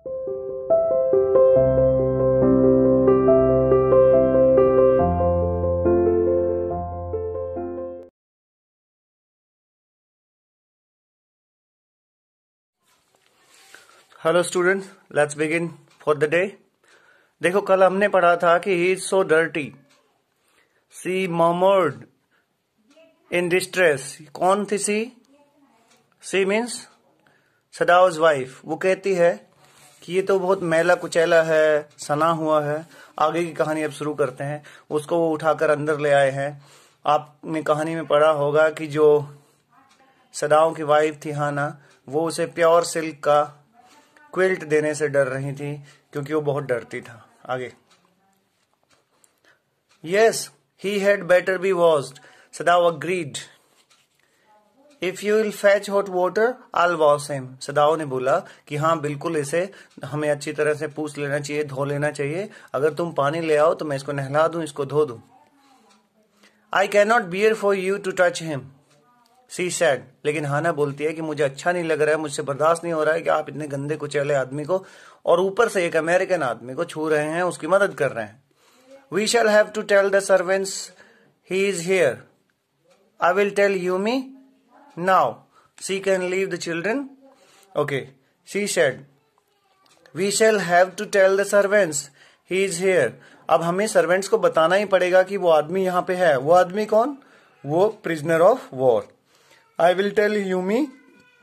Hello students, let's begin for the day. देखो, कल हमने पढ़ा था कि he is so dirty, she murmured in distress. कौन थी सी? C means सदाउज wife. वो कहती है कि ये तो बहुत मैला कुचैला है, सना हुआ है। आगे की कहानी अब शुरू करते हैं। उसको वो उठाकर अंदर ले आए हैं। आपने कहानी में पढ़ा होगा कि जो सदाओं की वाइफ थी हाना, वो उसे प्योर सिल्क का क्विल्ट देने से डर रही थी क्योंकि वो बहुत डरती था। आगे, yes he had better be washed, Sadao agreed. If you will fetch hot water I wash him. Sadao ने बोला कि हाँ बिल्कुल, इसे हमें अच्छी तरह से पूछ लेना चाहिए, धो लेना चाहिए। अगर तुम पानी ले आओ तो मैं इसको नहला दूं, इसको धो दूं। I can not bear for you to touch him, she said. लेकिन हाना बोलती है कि मुझे अच्छा नहीं लग रहा है, मुझसे बर्दाश्त नहीं हो रहा है कि आप इतने गंदे कुचैले आदमी को और ऊपर से एक अमेरिकन आदमी को छू रहे हैं, उसकी मदद कर रहे हैं। We shall have to tell the servants he is here. I will tell Yumi now, she can leave the children. Okay, she said we shall have to tell the servants he is here. अब हमें servants को बताना ही पड़ेगा कि वो आदमी यहाँ पे है। वो आदमी कौन? वो prisoner of war. I will tell Yumi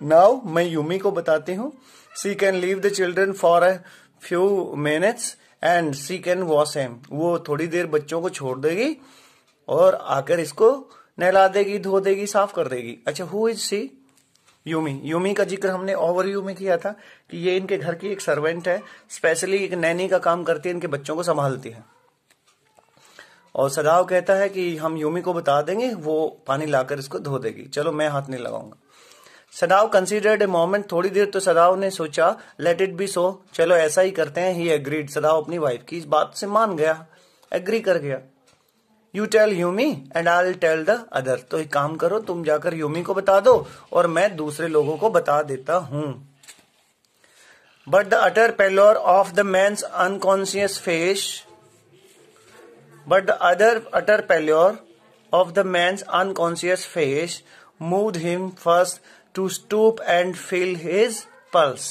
now, मैं यूमी को बताती हूँ। She can leave the children for a few minutes and she can wash him. वो थोड़ी देर बच्चों को छोड़ देगी और आकर इसको नहला देगी, धो देगी, साफ कर देगी। अच्छा, who is she? Yumi. Yumi का जिक्र हमने ओवरव्यू में किया था कि ये इनके घर की एक सर्वेंट है, स्पेशली एक नैनी का काम करती है, इनके बच्चों को संभालती है। और सदाओ कहता है कि हम यूमी को बता देंगे, वो पानी लाकर इसको धो देगी। चलो, मैं हाथ नहीं लगाऊंगा। सदाओ कंसीडर्ड ए मोमेंट, थोड़ी देर तो सदाओ ने सोचा। लेट इट बी सो, चलो ऐसा ही करते हैं। ही एग्रीड, सदाओ अपनी वाइफ की इस बात से मान गया, एग्री कर गया। You tell Yumi and I will tell the other. तो एक काम करो, तुम जाकर यूमी को बता दो और मैं दूसरे लोगों को बता देता हूं। But the utter pallor of the man's unconscious face But the utter pallor of the man's unconscious face moved him first to stoop and feel his pulse.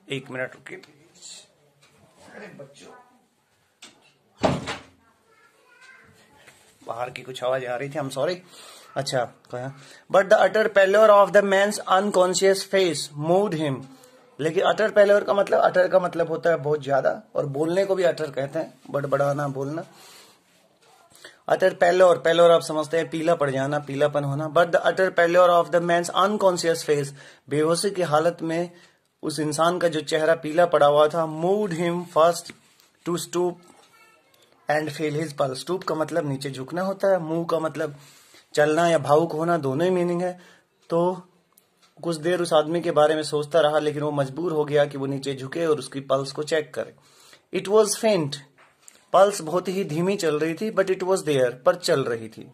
एक मिनट रुकिए प्लीज। अरे बच्चों, बाहर की कुछ आवाज आ रही थी, I'm sorry। अच्छा, कहा But the utter pallor of the man's unconscious face moved him। लेकिन अटर पेल्योर का मतलब, अटर का मतलब होता है बहुत ज्यादा, और बोलने को भी अटर कहते हैं, बड़बड़ाना, बोलना। अटर पेल्योर, पेल्योर आप समझते हैं पीला पड़ जाना, पीलापन होना। But the utter pallor of the man's unconscious face, बेहोशी की हालत में उस इंसान का जो चेहरा पीला पड़ा हुआ था, moved him first to stoop and feel his pulse. Stoop का मतलब नीचे झुकना होता है, मूव का मतलब चलना या भावुक होना, दोनों ही मीनिंग है। तो कुछ देर उस आदमी के बारे में सोचता रहा, लेकिन वो मजबूर हो गया कि वो नीचे झुके और उसकी पल्स को चेक करे। इट वॉज फेंट, पल्स बहुत ही धीमी चल रही थी, बट इट वॉज देयर, पर चल रही थी।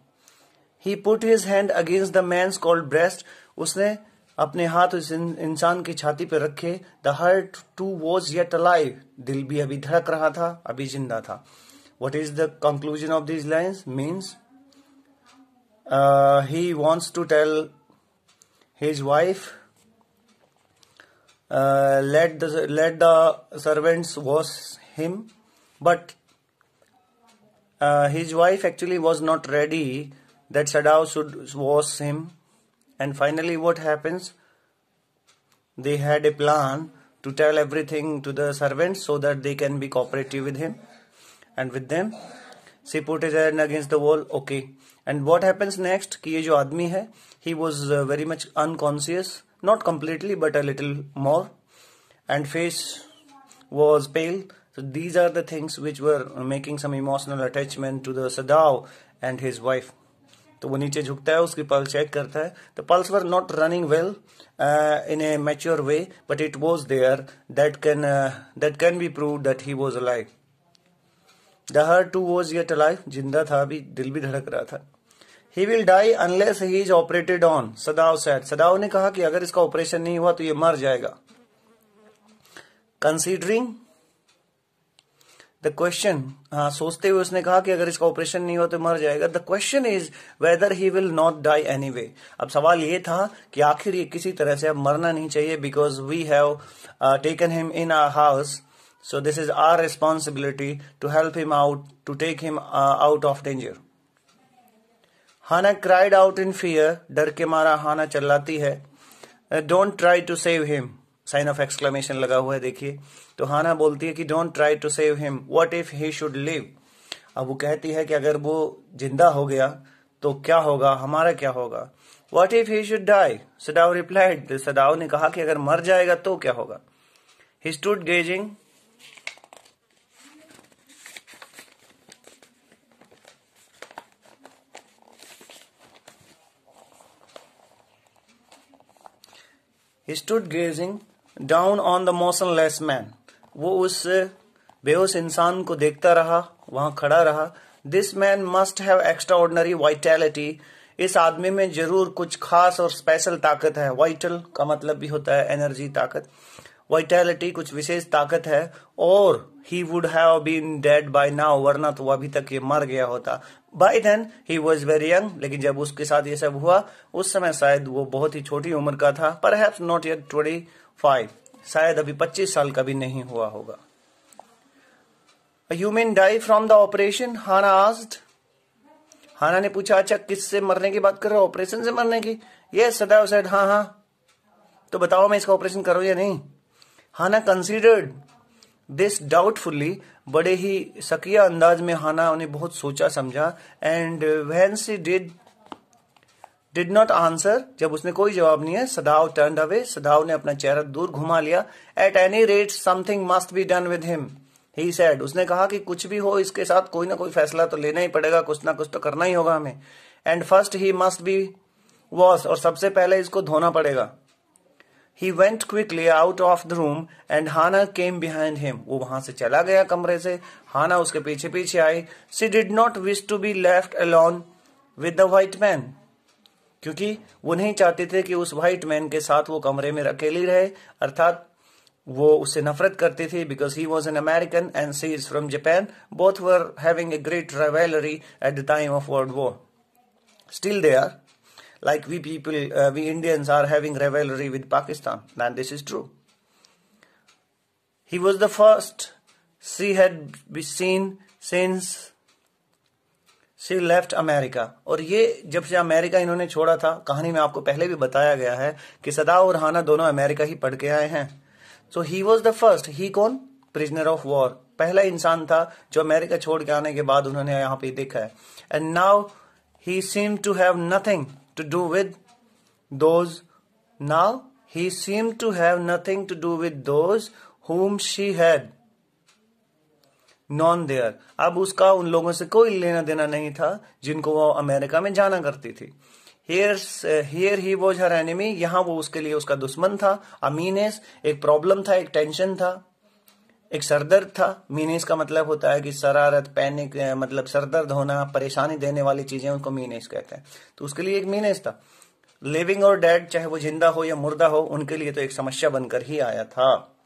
He put his hand against the man's cold breast, उसने अपने हाथ उस इंसान की छाती पर रखे। The heart too was yet alive, दिल भी अभी धड़क रहा था, अभी जिंदा था। What is the conclusion of this lines? Means he wants to tell his wife let the servants wash him, but his wife actually was not ready that Sadao should wash him. And finally what happens? They had a plan to tell everything to the servants so that they can be cooperative with him and with them. She put his hand against the wall. Okay. And what happens next? कि ये जो आदमी है, he was very much unconscious, not completely but a little more, and face was pale. So these are the things which were making some emotional attachment to the Sadao and his wife. तो वो नीचे झुकता है, उसकी pulse check करता है। The pulse were not running well in a mature way, but it was there. That can be proved that he was alive. The heart too was yet alive. जिंदा था, अभी दिल भी धड़क रहा था। He will die unless he is operated on. Sadao said. सदाओ ने कहा कि अगर इसका ऑपरेशन नहीं हुआ तो ये मर जाएगा। कंसीडरिंग द क्वेश्चन, हाँ सोचते हुए उसने कहा कि अगर इसका ऑपरेशन नहीं हो तो मर जाएगा। The question is whether he will not die anyway. अब सवाल ये था कि आखिर ये किसी तरह से अब मरना नहीं चाहिए, because we have taken him in our house, so this is our responsibility to help him out, to take him out of danger. Hana cried out in fear, डर के मारा हाना चिल्लाती है। Don't try to save him, sign of exclamation लगा हुआ है देखिए। तो हाना बोलती है कि don't try to save him, what if he should live. अब वो कहती है कि अगर वो जिंदा हो गया तो क्या होगा, हमारा क्या होगा। What if he should die, Sadao replied, Sadao ने कहा कि अगर मर जाएगा तो क्या होगा। He stood gazing, he stood gazing down on the motionless man, वो उस बेहोश इंसान को देखता रहा, वहां खड़ा रहा। This man must have extraordinary vitality, इस आदमी में जरूर कुछ खास और स्पेशल ताकत है। वाइटल का मतलब भी होता है एनर्जी, ताकत। वाइटैलिटी कुछ विशेष ताकत है। और he would have been dead by now, वरना तो वो अभी तक ये मर गया होता। By then he was very young, लेकिन जब उसके साथ ये सब हुआ उस समय शायद वो बहुत ही छोटी उम्र का था। परहैप्स नॉट येट 25, शायद अभी 25 साल का भी नहीं हुआ होगा। You mean die from the operation, Hana asked. Hana ने पूछा, अच्छा किससे मरने की बात कर रहे हो, ऑपरेशन से मरने की। यस, सदाव सेड, हाँ हाँ। तो बताओ मैं इसका ऑपरेशन करूं या नहीं। हाना कंसीडर्ड दिस डाउटफुली, बड़े ही शकिया अंदाज में हाना ने बहुत सोचा समझा। And when she did not answer, जब उसने कोई जवाब नहीं है, सदाव टर्न्ड अवे, सदाव ने अपना चेहरा दूर घुमा लिया। At any rate something must be done with him, he said, उसने कहा कि कुछ भी हो इसके साथ कोई ना कोई फैसला तो लेना ही पड़ेगा, कुछ ना कुछ तो करना ही होगा हमें। And first he must be wash, और सबसे पहले इसको धोना पड़ेगा। He went quickly out of the room and Hannah came behind him. वो वहां से चला गया कमरे से, हाना उसके पीछे पीछे आई। She did not wish to be left alone with the white man, क्योंकि वो नहीं चाहते थे कि उस व्हाइट मैन के साथ वो कमरे में अकेली रहे, अर्थात वो उससे नफरत करती थी। because he was an American and she is from Japan. Both were having a great rivalry at the time of World War. Still they are. Like we people, we Indians are having rivalry with Pakistan, and this is true. He was the first she had been seen since she left America. और ये जब से America इन्होंने छोड़ा था, कहानी में आपको पहले भी बताया गया है कि सदाव और हाना दोनों अमेरिका ही पढ़ के आए हैं। So he was the first, he कौन, prisoner of war, पहला इंसान था जो अमेरिका छोड़ के आने के बाद उन्होंने यहाँ पे देखा है। And now he seemed to have nothing to do with those, now he seemed to have nothing to do with those whom she had known there. अब उसका उन लोगों से कोई लेना देना नहीं था जिनको वो अमेरिका में जाना करती थी। Here he was her enemy, यहाँ वो उसके लिए उसका दुश्मन था। A menace, एक प्रॉब्लम था, एक टेंशन था, एक सरदर्द था। मीनेस का मतलब होता है कि शरारत, पैनिक, मतलब सरदर्द होना, परेशानी देने वाली चीजें, उनको मीनेस कहते हैं। तो उसके लिए एक मीनेस था। लिविंग और डेड, चाहे वो जिंदा हो या मुर्दा हो, उनके लिए तो एक समस्या बनकर ही आया था।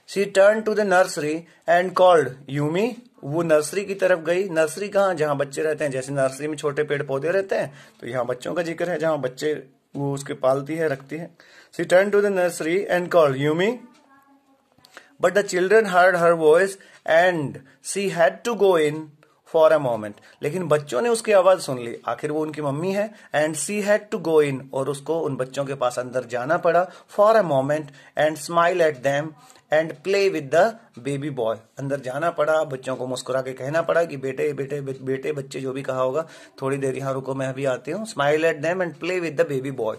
She turn to the nursery and called Yumi, वो नर्सरी की तरफ गई। नर्सरी कहाँ, जहां बच्चे रहते हैं। जैसे नर्सरी में छोटे पेड़ पौधे रहते हैं, तो यहाँ बच्चों का जिक्र है, जहां बच्चे वो उसके पालती है, रखती है। She turn to the nursery and called Yumi, but the children heard her voice and she had to go in for a moment. लेकिन बच्चों ने उसकी आवाज सुन ली, आखिर वो उनकी मम्मी है। and she had to go in, और उसको उन बच्चों के पास अंदर जाना पड़ा for a moment and smile at them and play with the baby boy. अंदर जाना पड़ा, बच्चों को मुस्कुरा के कहना पड़ा कि बेटे बेटे बेटे, बच्चे जो भी कहा होगा, थोड़ी देर यहाँ रुको, मैं अभी आती हूँ। smile at them and play with the baby boy,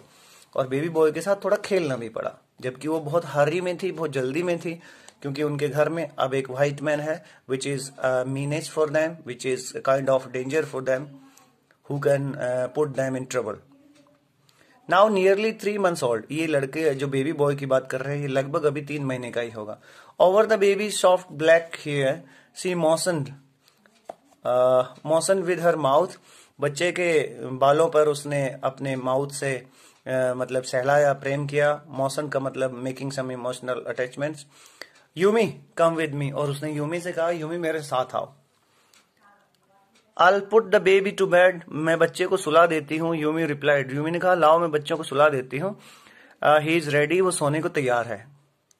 और बेबी बॉय के साथ थोड़ा खेलना भी पड़ा, जबकि वो बहुत हरी में थी, बहुत जल्दी में थी, क्योंकि उनके घर में अब एक व्हाइट मैन है, which is menace for them, which is kind of danger for them, who can put them in trouble. Now nearly 3 months old, ये लड़के जो बेबी बॉय की बात कर रहे हैं, ये लगभग अभी 3 महीने का ही होगा। Over the baby soft black hair she motioned with her mouth, बच्चे के बालों पर उसने अपने माउथ से मतलब सहलाया, प्रेम किया। मौसन का मतलब making some emotional attachments. Yumi come with me, और उसने यूमी से कहा यूमी मेरे साथ आओ। I'll put the baby to bed, मैं बच्चे को सुला देती हूँ। यूमी रिप्लाइड, यूमी ने कहा लाओ मैं बच्चों को सुला देती हूँ। ही इज रेडी, वो सोने को तैयार है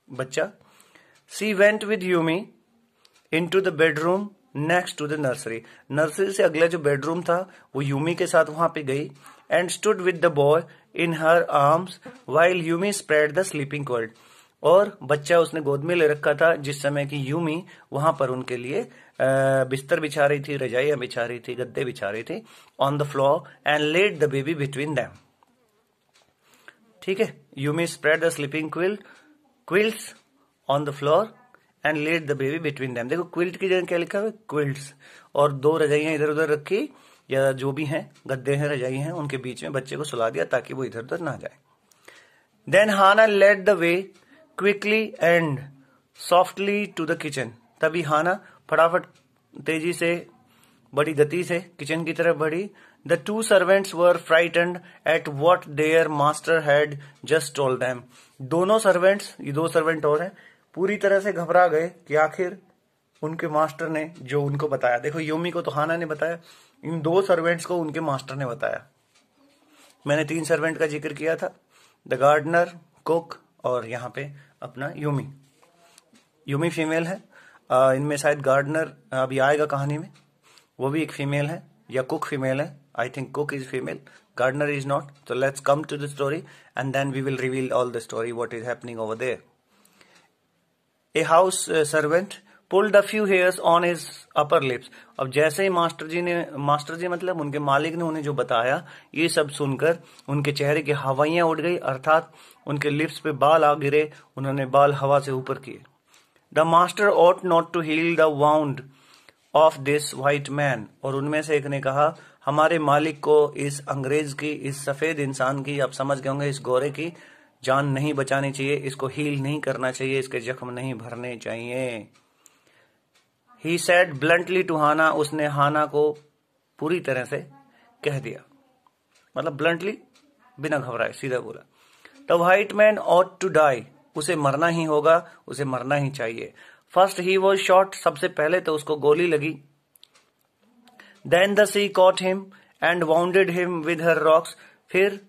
बच्चा। She went with Yumi into the bedroom next to the nursery, nursery से अगला जो बेडरूम था वो यूमी के साथ वहां पे गई। And stood with the boy in her arms while Yumi spread the sleeping quilt, और बच्चा उसने गोद में ले रखा था जिस समय की यूमी वहां पर उनके लिए बिस्तर बिछा रही थी, रजाइयां बिछा रही थी, गद्दे बिछा रही थी on the floor and laid the baby between them. ठीक है, Yumi spread the sleeping quilts on the floor and laid the baby between them. देखो क्विल्ट की जगह क्या लिखा है, क्विल्ट्स, और दो रजाइयां इधर उधर रखी, या जो भी हैं गद्दे हैं रजाई हैं उनके बीच में बच्चे को सुला दिया ताकि वो इधर उधर ना जाए। Then Hana led the way quickly and softly to the kitchen, तभी हाना फटाफट तेजी से बड़ी गति से किचन की तरफ बढ़ी। The two servants were frightened at what their master had just told them, दोनों सर्वेंट्स, ये दो सर्वेंट और हैं, पूरी तरह से घबरा गए कि आखिर उनके मास्टर ने जो उनको बताया। देखो यूमी को तो हाना ने बताया, इन दो सर्वेंट्स को उनके मास्टर ने बताया। मैंने 3 सर्वेंट का जिक्र किया था, द गार्डनर, कुक और यहाँ पे अपना यूमी। यूमी फीमेल है, इनमें शायद गार्डनर अभी आएगा कहानी में, वो भी एक फीमेल है, या कुक फीमेल है। I think cook is female, gardener is not. So let's come to the story and then we will reveal all the story what is happening over there. A house servant pulled a few hairs on his upper lips. अब जैसे ही master जी मतलब उनके मालिक ने उन्हें जो बताया, ये सब सुनकर उनके चेहरे की हवाइयां उड़ गई, अर्थात उनके लिप्स पे बाल आ गिरे, उन्होंने बाल हवा से ऊपर किए। The master ought not to heal the wound of this white man. और उनमें से एक ने कहा, हमारे मालिक को इस अंग्रेज की, इस सफेद इंसान की, आप समझ गए होंगे, इस गोरे की जान नहीं बचानी चाहिए, इसको हील नहीं करना चाहिए, इसके जख्म नहीं भरने चाहिए। He said bluntly to Hana, उसने हाना को पूरी तरह से कह दिया, मतलब bluntly, बिना घबराए सीधा बोला। The white man ought to die, उसे मरना ही होगा, उसे मरना ही चाहिए। First he was shot, सबसे पहले तो उसको गोली लगी। Then the sea caught him and wounded him with her rocks, फिर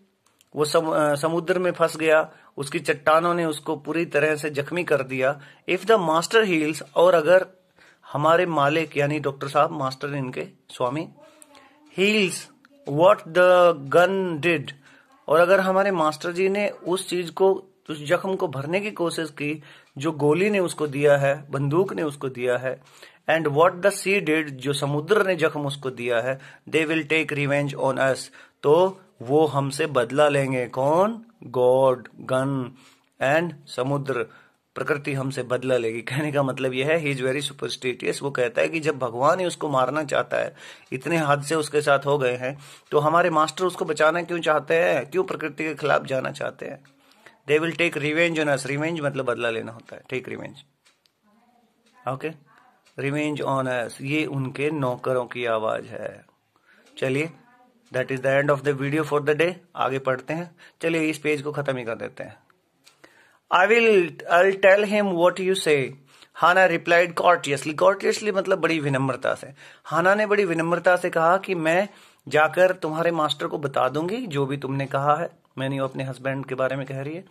वो समुद्र में फंस गया, उसकी चट्टानों ने उसको पूरी तरह से जख्मी कर दिया। If the master heals, और अगर हमारे मालिक यानी डॉक्टर साहब, मास्टर इनके स्वामी, heals what the gun did, और अगर हमारे मास्टर जी ने उस चीज को, उस जख्म को भरने की कोशिश की जो गोली ने उसको दिया है, बंदूक ने उसको दिया है, and what the sea did, जो समुद्र ने जख्म उसको दिया है, they will take revenge on us, तो वो हमसे बदला लेंगे। कौन? गॉड, गन एंड समुद्र, प्रकृति हमसे बदला लेगी। कहने का मतलब यह है, ही इज वेरी सुपरस्टिशियस। वो कहता है कि जब भगवान ही उसको मारना चाहता है, इतने हादसे उसके साथ हो गए हैं, तो हमारे मास्टर उसको बचाना क्यों चाहते हैं, क्यों प्रकृति के खिलाफ जाना चाहते हैं। They will take revenge on us, revenge मतलब बदला लेना होता है, take revenge, okay, revenge on us, ये उनके नौकरों की आवाज है। चलिए, that is the end of the video for the day. आगे पढ़ते हैं, चलिए इस पेज को खत्म ही कर देते हैं। I'll tell him what you say. Hana replied courteously. Courteously मतलब बड़ी विनम्रता से। हाना ने बड़ी विनम्रता से कहा कि मैं जाकर तुम्हारे मास्टर को बता दूंगी जो भी तुमने कहा है। मैंने अपने हस्बैंड के बारे में कह रही है।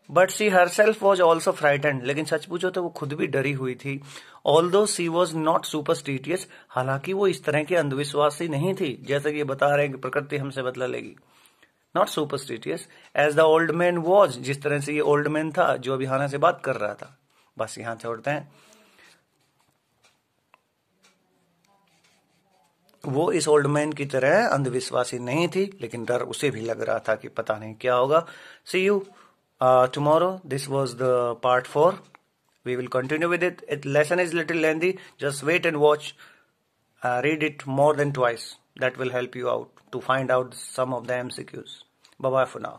But she herself was also frightened. लेकिन सच पूछो तो वो खुद भी डरी हुई थी। Although she was not superstitious. हालांकि वो इस तरह की अंधविश्वासी नहीं थी जैसा कि ये बता रहे हैं कि प्रकृति हमसे बदला लेगी। Not superstitious as the old man was, जिस तरह से ये ओल्ड मैन था जो अभी हाना से बात कर रहा था। बस यहां छोड़ते हैं। वो इस ओल्ड मैन की तरह अंधविश्वासी नहीं थी, लेकिन डर उसे भी लग रहा था कि पता नहीं क्या होगा। See you tomorrow. This was the part 4. We will continue with it. It lesson is little lengthy. Just wait and watch. Read it more than twice. That will help you out to find out some of the MCQs. Bye bye for now.